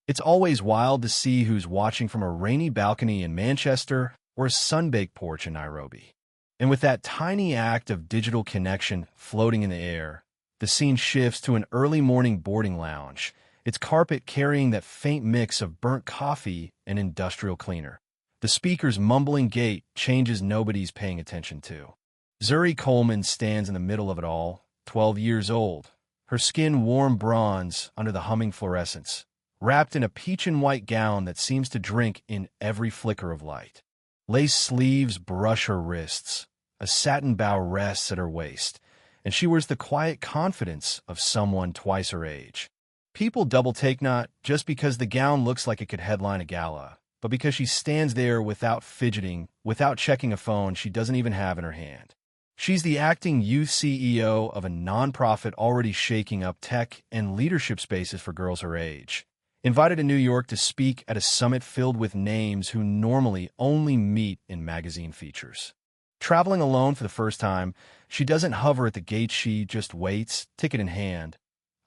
It's always wild to see who's watching from a rainy balcony in Manchester or a sun-baked porch in Nairobi. And with that tiny act of digital connection floating in the air, the scene shifts to an early morning boarding lounge, its carpet carrying that faint mix of burnt coffee and industrial cleaner. The speaker's mumbling gait changes nobody's paying attention to. Zuri Coleman stands in the middle of it all, 12 years old, her skin warm bronze under the humming fluorescence, wrapped in a peach and white gown that seems to drink in every flicker of light. Lace sleeves brush her wrists, a satin bow rests at her waist, and she wears the quiet confidence of someone twice her age. People double-take not just because the gown looks like it could headline a gala, but because she stands there without fidgeting, without checking a phone she doesn't even have in her hand. She's the acting youth CEO of a nonprofit already shaking up tech and leadership spaces for girls her age. Invited to New York to speak at a summit filled with names who normally only meet in magazine features. Traveling alone for the first time, she doesn't hover at the gate, she just waits, ticket in hand,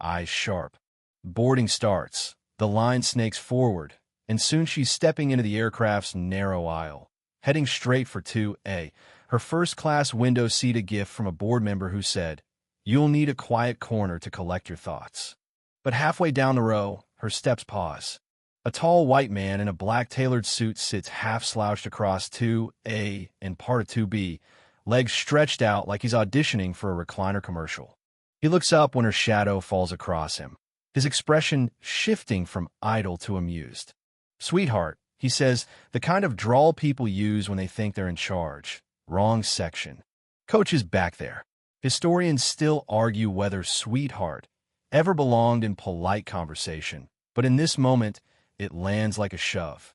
eyes sharp. Boarding starts, the line snakes forward, and soon she's stepping into the aircraft's narrow aisle, heading straight for 2A, her first-class window seat, a gift from a board member who said, "You'll need a quiet corner to collect your thoughts." But halfway down the row, her steps pause. A tall white man in a black tailored suit sits half-slouched across 2A and part of 2B, legs stretched out like he's auditioning for a recliner commercial. He looks up when her shadow falls across him, his expression shifting from idle to amused. "Sweetheart," he says, the kind of drawl people use when they think they're in charge. Wrong section. Coach is back there. Historians still argue whether sweetheart ever belonged in polite conversation, but in this moment, it lands like a shove.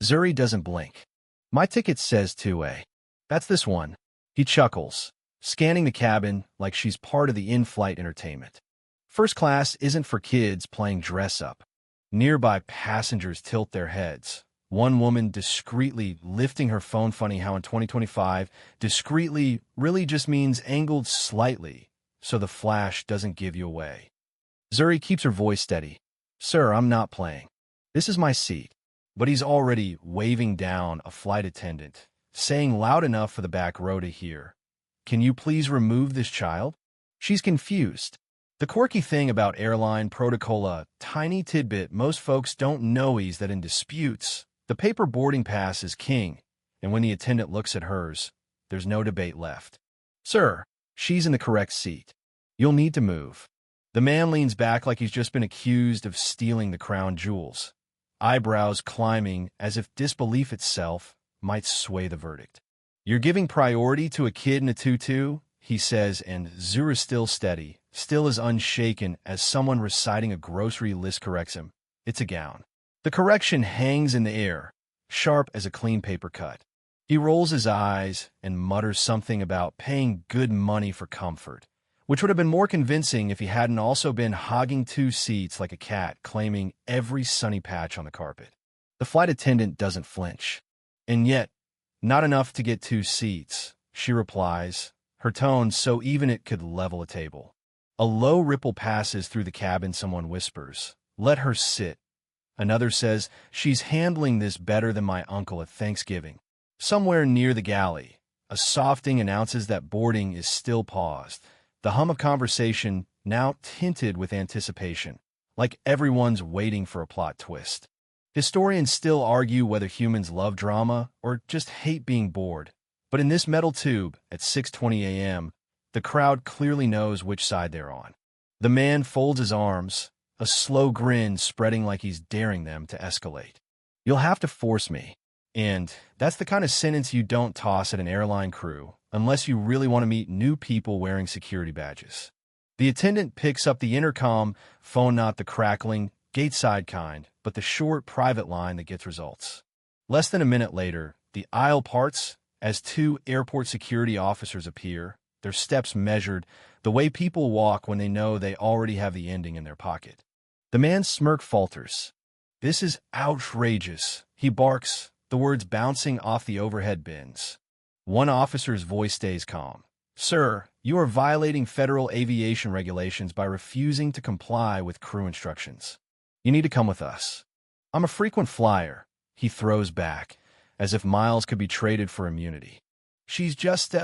Zuri doesn't blink. "My ticket says 2A. That's this one." He chuckles, scanning the cabin like she's part of the in-flight entertainment. First class isn't for kids playing dress-up. Nearby passengers tilt their heads. One woman discreetly lifting her phone. Funny how in 2025, discreetly really just means angled slightly, so the flash doesn't give you away. Zuri keeps her voice steady. "Sir, I'm not playing. This is my seat." But he's already waving down a flight attendant, saying loud enough for the back row to hear, "Can you please remove this child?" She's confused. The quirky thing about airline protocol, a tiny tidbit most folks don't know, is that in disputes, the paper boarding pass is king, and when the attendant looks at hers, there's no debate left. "Sir, she's in the correct seat. You'll need to move." The man leans back like he's just been accused of stealing the crown jewels, eyebrows climbing as if disbelief itself might sway the verdict. "You're giving priority to a kid in a tutu," he says, and Zuri's still steady, still as unshaken as someone reciting a grocery list corrects him. It's a gown. The correction hangs in the air, sharp as a clean paper cut. He rolls his eyes and mutters something about paying good money for comfort, which would have been more convincing if he hadn't also been hogging 2 seats like a cat, claiming every sunny patch on the carpet. The flight attendant doesn't flinch. "And yet, not enough to get 2 seats, she replies, her tone so even it could level a table. A low ripple passes through the cabin. Someone whispers, "Let her sit." Another says, "She's handling this better than my uncle at Thanksgiving." Somewhere near the galley, a softing announces that boarding is still paused, the hum of conversation now tinted with anticipation, like everyone's waiting for a plot twist. Historians still argue whether humans love drama or just hate being bored, but in this metal tube at 6:20 a.m., the crowd clearly knows which side they're on. The man folds his arms, a slow grin spreading like he's daring them to escalate. "You'll have to force me." And that's the kind of sentence you don't toss at an airline crew unless you really want to meet new people wearing security badges. The attendant picks up the intercom phone, not the crackling, gate-side kind, but the short, private line that gets results. Less than a minute later, the aisle parts as 2 airport security officers appear, their steps measured, the way people walk when they know they already have the ending in their pocket. The man's smirk falters. "This is outrageous," he barks, the words bouncing off the overhead bins. One officer's voice stays calm. "Sir, you are violating federal aviation regulations by refusing to comply with crew instructions. You need to come with us." I'm a frequent flyer, he throws back, as if miles could be traded for immunity. She's just,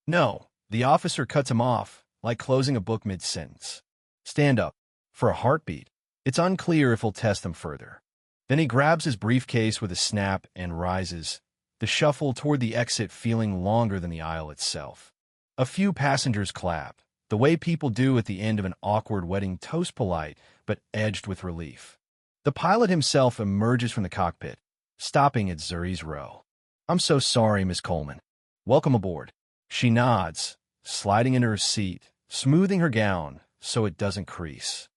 No, the officer cuts him off, like closing a book mid-sentence. Stand up. For a heartbeat. It's unclear if he'll test him further. Then he grabs his briefcase with a snap and rises, the shuffle toward the exit feeling longer than the aisle itself. A few passengers clap, the way people do at the end of an awkward wedding toast, polite, but edged with relief. The pilot himself emerges from the cockpit, stopping at Zuri's row. I'm so sorry, Miss Coleman. Welcome aboard. She nods, sliding into her seat, smoothing her gown so it doesn't crease.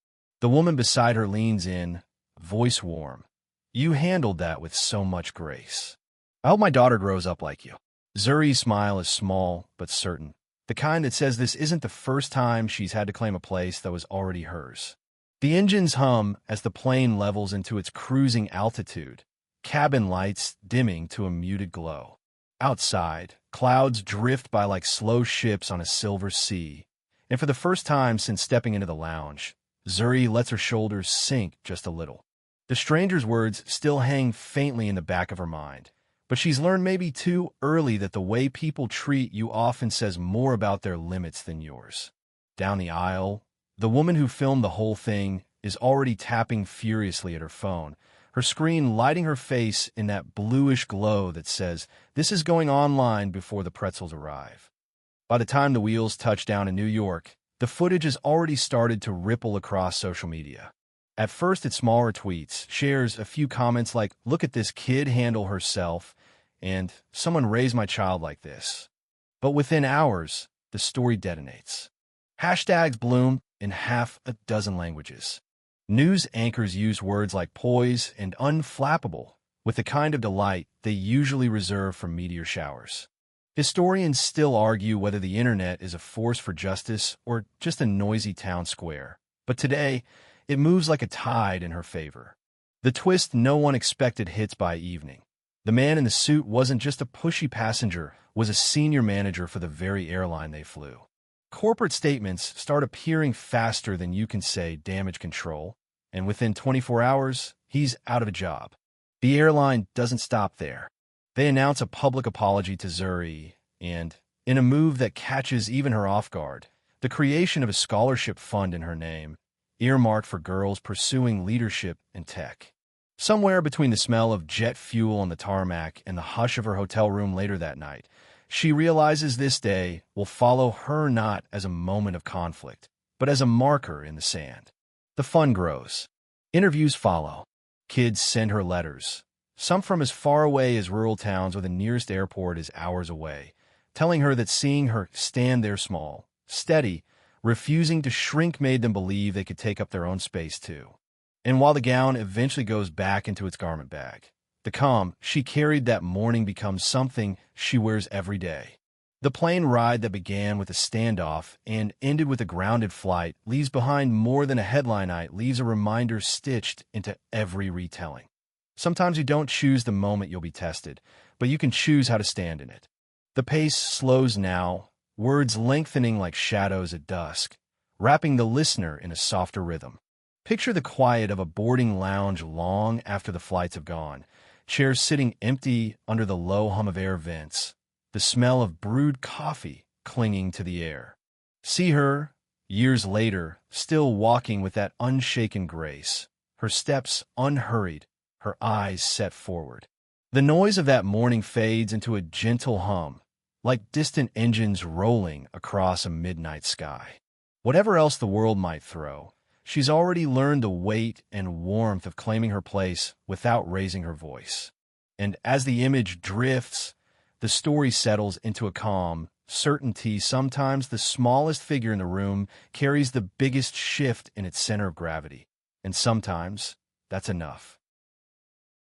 The woman beside her leans in, voice warm. You handled that with so much grace. I hope my daughter grows up like you. Zuri's smile is small but certain, the kind that says this isn't the first time she's had to claim a place that was already hers. The engines hum as the plane levels into its cruising altitude, cabin lights dimming to a muted glow. Outside, clouds drift by like slow ships on a silver sea, and for the first time since stepping into the lounge, Zuri lets her shoulders sink just a little. The stranger's words still hang faintly in the back of her mind, but she's learned maybe too early that the way people treat you often says more about their limits than yours. Down the aisle, the woman who filmed the whole thing is already tapping furiously at her phone, her screen lighting her face in that bluish glow that says, "This is going online before the pretzels arrive." By the time the wheels touch down in New York, the footage has already started to ripple across social media. At first, it's smaller tweets, shares, a few comments like, "Look at this kid handle herself," and "Someone raised my child like this." But within hours, the story detonates. Hashtags bloom in half a dozen languages. News anchors use words like poise and unflappable with the kind of delight they usually reserve for meteor showers. Historians still argue whether the internet is a force for justice or just a noisy town square. But today, it moves like a tide in her favor. The twist no one expected hits by evening. The man in the suit wasn't just a pushy passenger, was a senior manager for the very airline they flew. Corporate statements start appearing faster than you can say damage control, and within 24 hours, he's out of a job. The airline doesn't stop there. They announce a public apology to Zuri, and, in a move that catches even her off guard, the creation of a scholarship fund in her name, earmarked for girls pursuing leadership in tech. Somewhere between the smell of jet fuel on the tarmac and the hush of her hotel room later that night, she realizes this day will follow her not as a moment of conflict, but as a marker in the sand. The fun grows. Interviews follow. Kids send her letters, some from as far away as rural towns where the nearest airport is hours away, telling her that seeing her stand there small, steady, refusing to shrink made them believe they could take up their own space too. And while the gown eventually goes back into its garment bag, the calm she carried that morning becomes something she wears every day. The plane ride that began with a standoff and ended with a grounded flight leaves behind more than a headline night, leaves a reminder stitched into every retelling. Sometimes you don't choose the moment you'll be tested, but you can choose how to stand in it. The pace slows now, words lengthening like shadows at dusk, wrapping the listener in a softer rhythm. Picture the quiet of a boarding lounge long after the flights have gone, chairs sitting empty under the low hum of air vents, the smell of brewed coffee clinging to the air. See her, years later, still walking with that unshaken grace, her steps unhurried, her eyes set forward. The noise of that morning fades into a gentle hum, like distant engines rolling across a midnight sky. Whatever else the world might throw, she's already learned the weight and warmth of claiming her place without raising her voice. And as the image drifts, the story settles into a calm certainty. Sometimes the smallest figure in the room carries the biggest shift in its center of gravity, and sometimes that's enough.